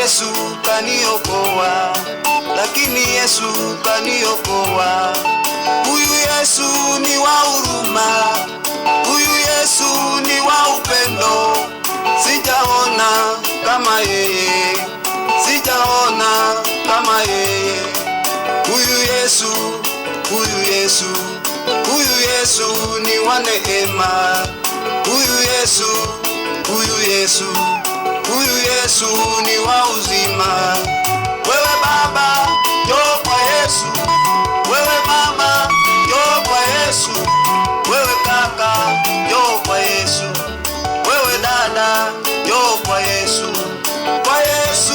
Yesu kaniokoa, lakini Yesu kaniokoa. Huyu Yesu ni wa huruma, huyu Yesu ni wa upendo. Sijaona kama yeye, sijaona kama yeye. Huyu Yesu, huyu Yesu, huyu Yesu ni wa neema. Huyu Yesu, huyu Yesu, huyu Yesu ni wa uzima. Wewe baba, njoo kwa Yesu. Wewe mama, njoo kwa Yesu. Wewe kaka, njoo kwa Yesu. Wewe dada, njoo kwa Yesu. Kwa Yesu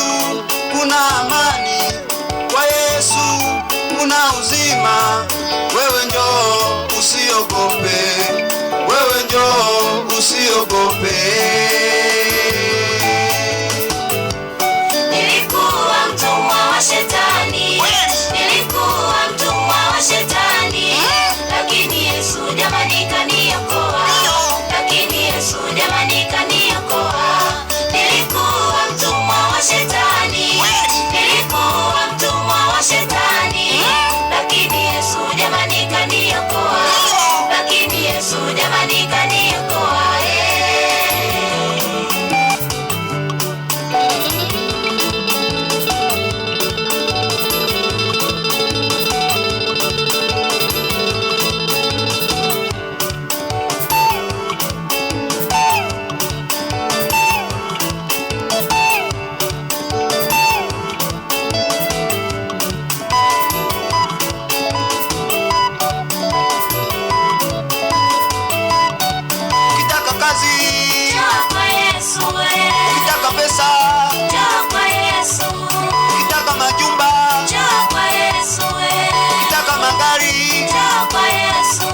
kuna amani, kwa Yesu kuna uzima. Wewe njoo usiogope, wewe njoo usiogope. Nilikuwa mtumwa wa shetani, nilikuwa mtumwa wa shetani, lakini Yesu jamani kaniokoa, lakini Yesu jamani kaniokoa. Nilikuwa mtumwa wa shetani, nilikuwa mtumwa wa shetani, lakini Yesu jamani kaniokoa, lakini Yesu jamani kaniokoa. Ukitaka pesa, njoo kwa Yesu. ukitaka majumba, Njoo kwa Yesu. ukitaka magari, Njoo kwa Yesu.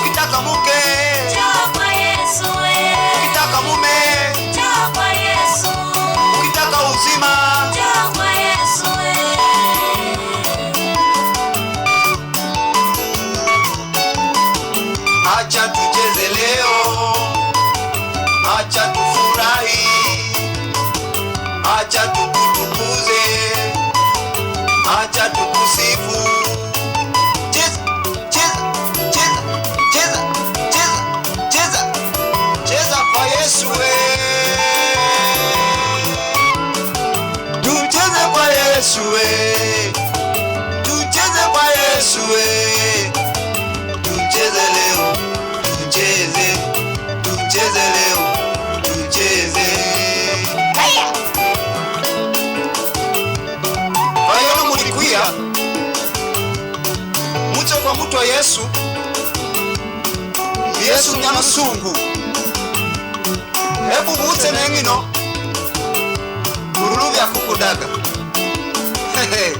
ukitaka mke, Njoo kwa Yesu. ukitaka mume, Njoo kwa Yesu. ukitaka uzima, Njoo kwa Yesu. acha tucheze leo, acha tufurahi, acha tukutukuze, acha tukusifu. Cheza, cheza, cheza, cheza, cheza, cheza, cheza kwa Yesu we. Tucheze kwa Yesu we, tucheze kwa Yesu we. Tucheze leo, tucheze, tucheze leo, tucheze. Haya! Bayona mulikuya mucho kwa mutu wa Yesu. Yesu mnyama sungu. Hebu butse nengino urulu vya kukudaga. Hehe.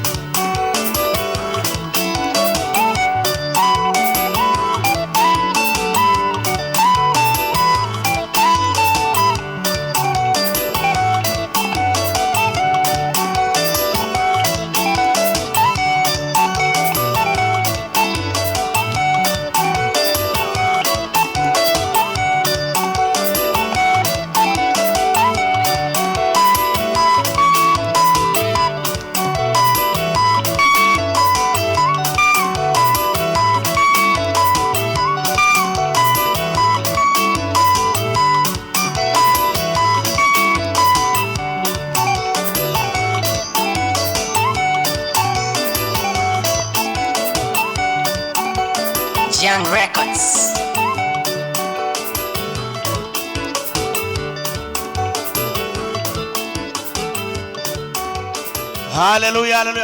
Young Records. Hallelujah, hallelujah.